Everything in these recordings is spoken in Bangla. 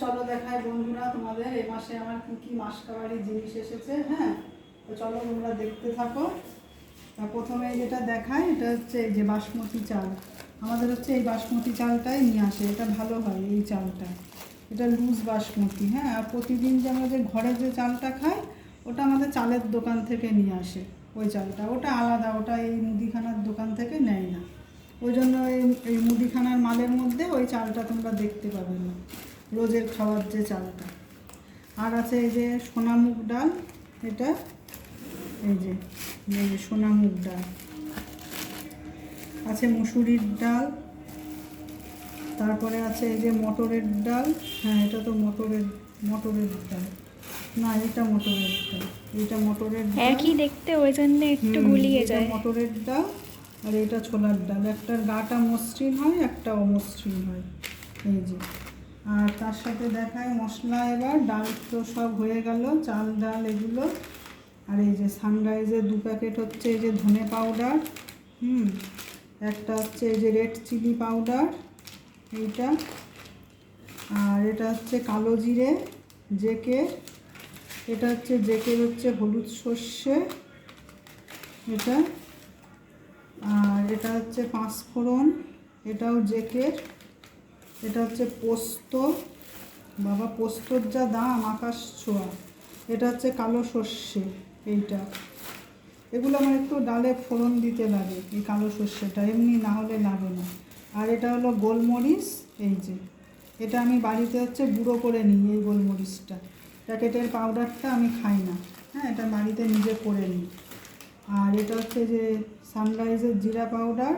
চলো দেখায় বন্ধুরা তোমাদের এই মাসে আমার কি কি মাসকাবাড়ি জিনিস এসেছে। হ্যাঁ, তো চলো তোমরা দেখতে থাকো। প্রথমে যেটা দেখায় এটা হচ্ছে এই যে বাসমতি চাল। আমাদের হচ্ছে এই বাসমতি চালটাই নিয়ে আসে, এটা ভালো হয় এই চালটা, এটা লুজ বাসমতি। হ্যাঁ, আর প্রতিদিন যে আমরা যে ঘরে যে চালটা খাই ওটা আমাদের চালের দোকান থেকে নিয়ে আসে ওই চালটা, ওটা আলাদা, ওটা এই মুদিখানার দোকান থেকে নেয় না। ওই জন্য এই মুদিখানার মালের মধ্যে ওই চালটা তোমরা দেখতে পাবে না, রোজের খাওয়ার যে চালটা। আর আছে এই যে সোনা মুগ ডাল, এটা এই যে সোনা মুগ ডাল আছে, মুসুরির ডাল, তারপরে আছে এই যে মটরের ডাল। হ্যাঁ, এটা তো মটরের ডাল না, এটা মটরের ডাল, এটা মটরের ডাল একই দেখতে, ওই জন্য একটু গুলিয়ে যায়। মটরের ডাল আর এটা ছোলার ডাল, একটার গাটা মসৃণ হয়, একটা অমসৃণ হয় এই যে। আর তার সাথে দেখায় মশলা। এবার ডাল তো সব হয়ে গেল, চাল ডাল এগুলো। আর এই যে সানরাইজের 2 প্যাকেট হচ্ছে এই যে ধনে পাউডার, একটা হচ্ছে এই যে রেড চিলি পাউডার এইটা, আর এটা হচ্ছে কালো জিরে জেকের, এটা হচ্ছে জেকের হচ্ছে হলুদ সর্ষে এটা, আর এটা হচ্ছে 5 ফোড়ন, এটাও জেকের, এটা হচ্ছে পোস্ত, বাবা পোস্তর যা দাম আকাশ ছোঁয়া, এটা হচ্ছে কালো সর্ষে এইটা। এগুলো আমার একটু ডালে ফোড়ন দিতে লাগে, এই কালো সর্ষেটা, এমনি না হলে লাগে না। আর এটা হলো গোলমরিচ, এই যে এটা আমি বাড়িতে হচ্ছে গুঁড়ো করে নিই, এই গোলমরিচটা, প্যাকেটের পাউডারটা আমি খাই না। হ্যাঁ, এটা বাড়িতে নিজে করে নিই। আর এটা হচ্ছে যে সানরাইজের জিরা পাউডার,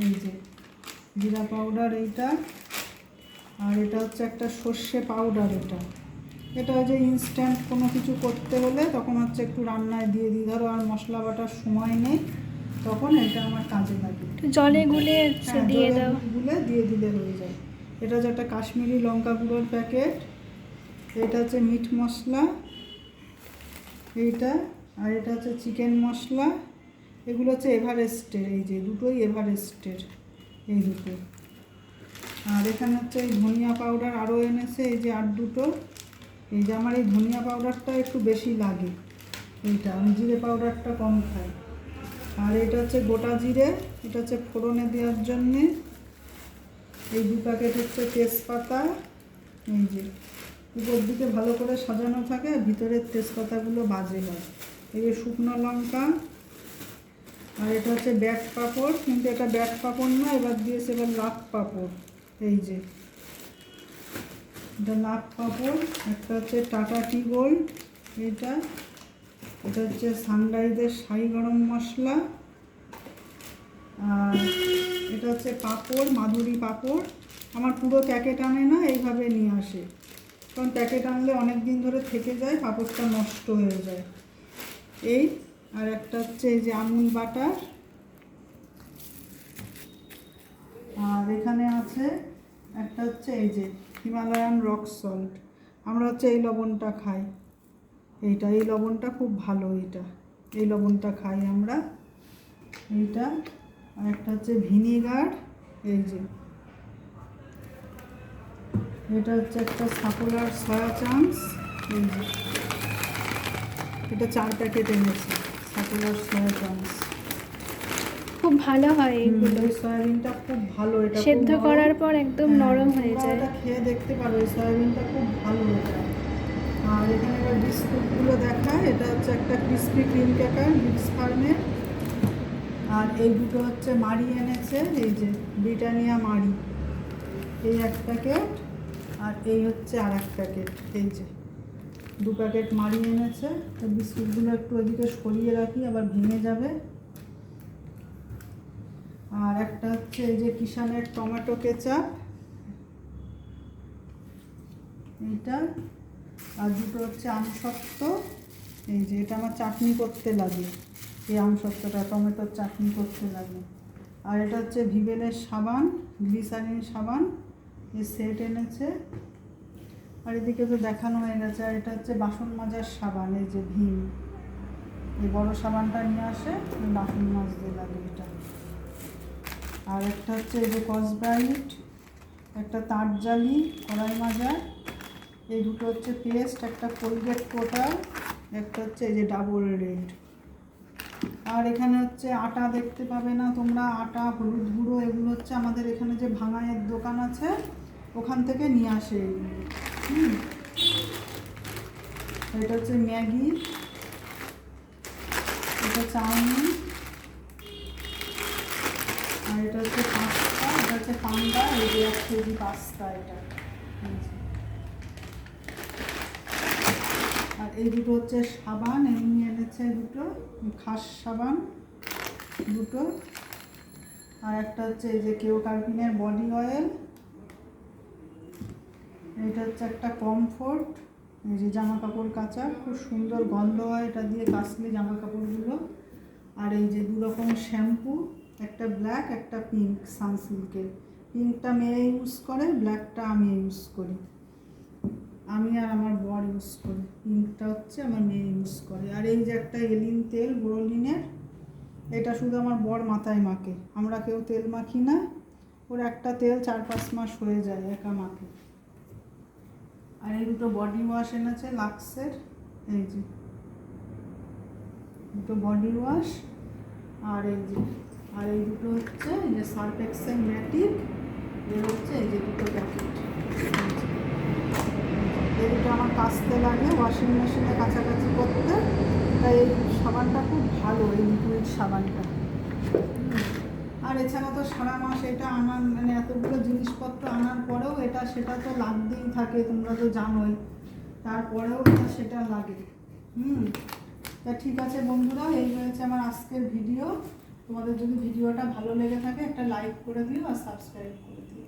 এই যে জিরা পাউডার এইটা। আর এটা হচ্ছে একটা সর্ষে পাউডার, এটা যে ইনস্ট্যান্ট কোনো কিছু করতে হলে তখন হচ্ছে একটু রান্নায় দিয়ে দিই, ধরো আর মশলা বাটার সময় নেই, তখন এটা আমার কাজে লাগে। জলে গুলে দিয়ে দাও, গুলে দিয়ে দিলে হয়ে যায়। এটা হচ্ছে একটা কাশ্মীরি লঙ্কা গুঁড়োর প্যাকেট, এটা হচ্ছে মিট মশলা এইটা, আর এটা হচ্ছে চিকেন মশলা। এগুলো হচ্ছে এভারেস্টের, এই যে দুটোই এভারেস্টের, এই দুটো। আর এখানে হচ্ছে এই ধনিয়া পাউডার আরও এনেছে, এই যে আর দুটো। এই যে আমার এই ধনিয়া পাউডারটা একটু বেশি লাগে এইটা, আমি জিরে পাউডারটা কম খাই। আর এটা হচ্ছে গোটা জিরে, এটা হচ্ছে ফোড়নে দেওয়ার জন্যে। এই 2 প্যাকেট হচ্ছে তেজপাতা, এই যে উপর দিকে ভালো করে সাজানো থাকে, ভিতরের তেজপাতাগুলো বাজে হয়। এই যে শুকনো লঙ্কা। আর এটা হচ্ছে ব্যাট পাঁপড়, কিন্তু এটা ব্যাট পাঁপড় না, এবার দিয়েছে এবার লাভ পাঁপড়, এই যে এটা লাভ পাঁপড়। একটা হচ্ছে টাটা টি গোল্ড, এটা হচ্ছে সানরাইজের শাহি গরম মশলা। আর এটা হচ্ছে পাঁপড়, মাধুরী পাঁপড়। আমার পুরো প্যাকেট আনে না, এইভাবে নিয়ে আসে, কারণ প্যাকেট আনলে অনেক দিন ধরে থেকে যায়, পাঁপড়টা নষ্ট হয়ে যায় এই। আর একটা হচ্ছে এই যে আমুল বাটার। আর এখানে আছে একটা হচ্ছে এই যে হিমালয়ান রক সল্ট, আমরা হচ্ছে এই লবণটা খাই, এইটা, এই লবণটা খুব ভালো, এই লবণটা খাই আমরা এইটা। আর একটা হচ্ছে ভিনিগার, এই যে এটা হচ্ছে একটা সাকুলার সয়া চাংস, এই যে এটা 4 প্যাকেট এনেছে সাকুলার সয়া চাংস, খুব ভালো হয় এইগুলো। এই সয়াবিনটা খুব ভালো, এটা সেদ্ধ করার পর একদম নরম হয়ে যায়, এটা খেয়ে দেখতে পারো, এই সয়াবিনটা খুব ভালো এটা। আর এখানে এবার বিস্কুটগুলো দেখায়, এটা হচ্ছে একটা ক্রিসপি ক্রিম ক্র্যাকার মিক্স ফার্মের। আর এই দুটো হচ্ছে মারি এনেছে, এই যে ব্রিটানিয়া মারি, এই 1 প্যাকেট, আর এই হচ্ছে আর 1 প্যাকেট, এই যে 2 প্যাকেট মারি এনেছে। তো বিস্কুটগুলো একটু ওদিকে সরিয়ে রাখি, আবার ভেঙে যাবে। আর একটা হচ্ছে এই যে কিষানের টমেটো কেচাপ এইটা। আর দুটো হচ্ছে আমসত্ত্ব, এই যে এটা আমার চাটনি করতে লাগে, এই আমসত্ত্বটা টমেটোর চাটনি করতে লাগে। আর এটা হচ্ছে ভিভেলের সাবান, গ্লিসারিন সাবান, এই সেট এনেছে। আর এদিকে তো দেখানো হয়ে গেছে। আর এটা হচ্ছে বাসন মাজার সাবান, এই যে ভীম, এই বড় সাবানটা নিয়ে আসে, বাসন মাজতে লাগে এটা। আর একটা হচ্ছে এই যে কসব্রাইট, একটা তাঁত জালি কড়াই মাজার, এই দুটো হচ্ছে পেস্ট, একটা কোলগেট কোটার, একটা হচ্ছে এই যে ডাবল রেড। আর এখানে হচ্ছে আটা দেখতে পাবে না তোমরা, আটা, হলুদ গুঁড়ো, এগুলো হচ্ছে আমাদের এখানে যে ভাঙাইয়ের দোকান আছে ওখান থেকে নিয়ে আসে এগুলো। এটা হচ্ছে ম্যাগি, এটা চাউমিন, আর এটা হচ্ছে পাস্তা, এটা হচ্ছে পান্ডা, এই যে 1 কেজি পাস্তা এটা। আর এই দুটো হচ্ছে সাবান, এমনি এনেছে দুটো, খাস সাবান দুটো। আর একটা হচ্ছে এই যে কেওকার্পিনের বডি অয়েল, এইটা হচ্ছে একটা কমফোর্ট, এই যে জামা কাপড় কাচার, খুব সুন্দর গন্ধ হয় এটা দিয়ে কাচলে জামা কাপড়গুলো। আর এই যে 2 রকম শ্যাম্পু, একটা ব্ল্যাক একটা পিঙ্ক, সানসিল্কের। পিঙ্কটা মেয়ে ইউজ করে, ব্ল্যাকটা আমি ইউজ করি, আমি আর আমার বর ইউজ করি। পিঙ্কটা হচ্ছে আমার মেয়ে ইউজ করে। আর এই যে একটা এলিন তেল, বোরোলিনের, এটা শুধু আমার বর মাথায় মাখে, আমরা কেউ তেল মাখি না। ওর একটা তেল 4-5 মাস হয়ে যায় একা মাখে। আর এই দুটো বডি ওয়াশ এনেছে লাক্সের, এই যে দুটো বডি ওয়াশ। আর এই যে, আর এই দুটো হচ্ছে এই যে সার্ফ এক্সেল ম্যাটিক, এর হচ্ছে এই যে দুটো প্যাকেট। এই দুটো আমার কাচতে লাগে ওয়াশিং মেশিনে কাছাকাছি করতে, তাই এই সাবানটা খুব ভালো, এই লিকুইড সাবানটা। আর এছাড়া তো সারা মাস এটা আনার, মানে এতগুলো জিনিসপত্র আনার পরেও এটা সেটা তো লাগতেই থাকে, তোমরা তো জানোই, তারপরেও এটা সেটা লাগে। তা ঠিক আছে বন্ধুরা, এই হয়েছে আমার আজকের ভিডিও। তোমাদের যদি ভিডিওটা ভালো লেগে থাকে একটা লাইক করে দিও আর সাবস্ক্রাইব করে দিও।